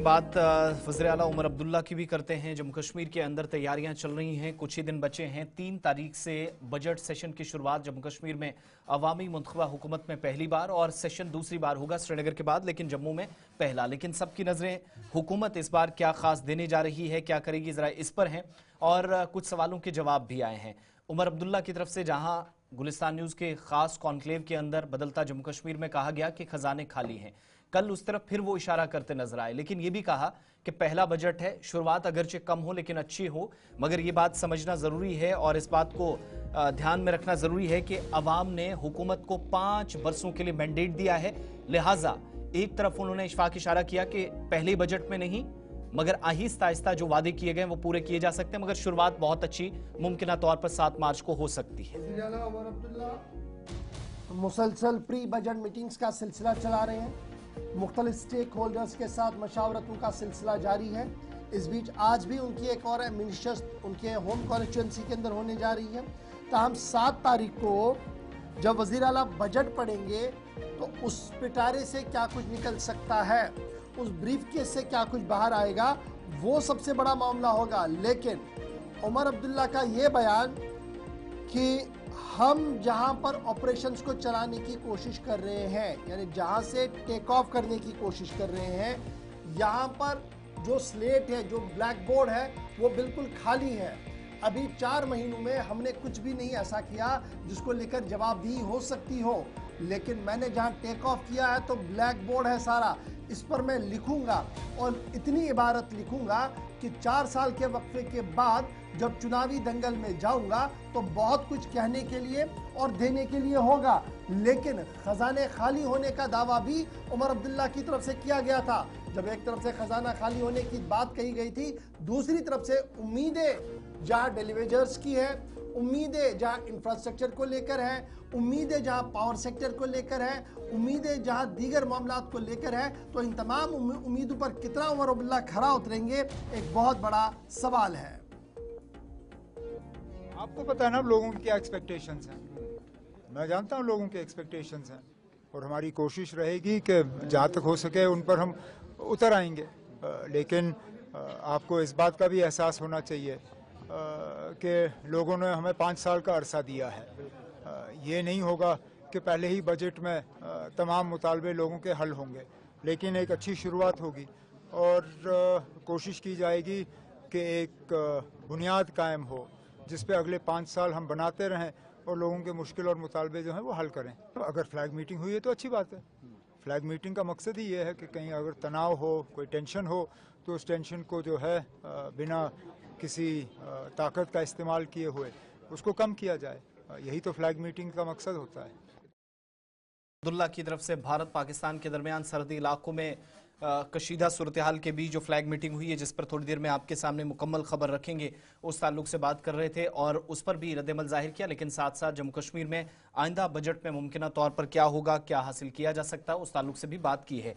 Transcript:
बात वज़ीर आला उमर अब्दुल्ला की भी करते हैं। जम्मू कश्मीर के अंदर तैयारियां चल रही हैं, कुछ ही दिन बचे हैं। 3 तारीख से बजट सेशन की शुरुआत जम्मू कश्मीर में अवामी मुंतखबा हुकूमत में पहली बार और सेशन दूसरी बार होगा श्रीनगर के बाद, लेकिन जम्मू में पहला। लेकिन सबकी नजरें हुकूमत इस बार क्या खास देने जा रही है, क्या करेगी, जरा इस पर हैं और कुछ सवालों के जवाब भी आए हैं उमर अब्दुल्ला की तरफ से। जहां गुलिस्तान न्यूज के खास कॉन्क्लेव के अंदर बदलता जम्मू कश्मीर में कहा गया कि खजाने खाली हैं, कल उस तरफ फिर वो इशारा करते नजर आए। लेकिन ये भी कहा कि पहला बजट है, शुरुआत अगरचे कम हो लेकिन अच्छी हो, मगर ये बात समझना जरूरी है और इस बात को ध्यान में रखना जरूरी है कि अवाम ने हुकूमत को 5 वर्षों के लिए मैंडेट दिया है। लिहाजा एक तरफ उन्होंने इशफाक इशारा किया कि पहले बजट में नहीं, मगर आहिस्ता आहिस्ता जो वादे किए गए वो पूरे किए जा सकते हैं, मगर शुरुआत बहुत अच्छी मुमकिन तौर पर 7 मार्च को हो सकती है। मुसलसल प्री बजट मीटिंग्स का सिलसिला चला रहे हैं, मुख्तलिफ स्टेक होल्डर्स के साथ मशावरतों का सिलसिला जारी है। इस बीच आज भी उनकी एक और मिनिस्टर्स उनके होम कॉन्स्टिट्यूंसी के अंदर होने जा रही है। ताहम 7 तारीख को जब वज़ीर आला बजट पढ़ेंगे तो उस पिटारे से क्या कुछ निकल सकता है, उस ब्रीफकेस से क्या कुछ बाहर आएगा, वो सबसे बड़ा मामला होगा। लेकिन उमर अब्दुल्ला का ये बयान कि हम जहां पर ऑपरेशंस को चलाने की कोशिश कर रहे हैं, यानी जहां से टेक ऑफ करने की कोशिश कर रहे हैं, यहां पर जो स्लेट है, जो ब्लैक बोर्ड है, वो बिल्कुल खाली है। अभी 4 महीनों में हमने कुछ भी नहीं ऐसा किया जिसको लेकर जवाबदेही हो सकती हो। लेकिन मैंने जहां टेक ऑफ किया है तो ब्लैक बोर्ड है सारा, इस पर मैं लिखूंगा और इतनी इबारत लिखूंगा कि 4 साल के वक्फे के बाद जब चुनावी दंगल में जाऊंगा तो बहुत कुछ कहने के लिए और देने के लिए होगा। लेकिन खजाने खाली होने का दावा भी उमर अब्दुल्ला की तरफ से किया गया था। जब एक तरफ से खजाना खाली होने की बात कही गई थी, दूसरी तरफ से उम्मीदें जहां डेलीवेजर्स की है, उम्मीदें जहां इंफ्रास्ट्रक्चर को लेकर है, उम्मीदें जहां पावर सेक्टर को लेकर है, उम्मीदें जहां दीगर मामलात को लेकर है, तो इन तमाम उम्मीदों पर कितना उमर अब्दुल्ला खरा उतरेंगे, एक बहुत बड़ा सवाल है। आपको पता है ना लोगों की क्या एक्सपेक्टेशंस हैं, मैं जानता हूं लोगों के एक्सपेक्टेशंस हैं और हमारी कोशिश रहेगी कि जहां तक हो सके उन पर हम उतर आएंगे। लेकिन आपको इस बात का भी एहसास होना चाहिए कि लोगों ने हमें 5 साल का अरसा दिया है। ये नहीं होगा कि पहले ही बजट में तमाम मुतालबे लोगों के हल होंगे, लेकिन एक अच्छी शुरुआत होगी और कोशिश की जाएगी कि एक बुनियाद कायम हो जिस पे अगले 5 साल हम बनाते रहें और लोगों के मुश्किल और मुतालबे जो हैं वो हल करें। तो अगर फ्लैग मीटिंग हुई है तो अच्छी बात है। फ्लैग मीटिंग का मकसद ही ये है कि कहीं अगर तनाव हो, कोई टेंशन हो, तो उस टेंशन को जो है बिना किसी ताकत का इस्तेमाल किए हुए उसको कम किया जाए। यही तो फ्लैग मीटिंग का मकसद होता है। अब्दुल्ला की तरफ से भारत पाकिस्तान के दरमियान सरहदी इलाकों में कशीदा सूरत हाल के बीच जो फ्लैग मीटिंग हुई है, जिस पर थोड़ी देर में आपके सामने मुकम्मल खबर रखेंगे, उस ताल्लुक से बात कर रहे थे और उस पर भी रद्दमल जाहिर किया। लेकिन साथ साथ जम्मू कश्मीर में आइंदा बजट में मुमकिन तौर पर क्या होगा, क्या हासिल किया जा सकता है, उस ताल्लुक से भी बात की है।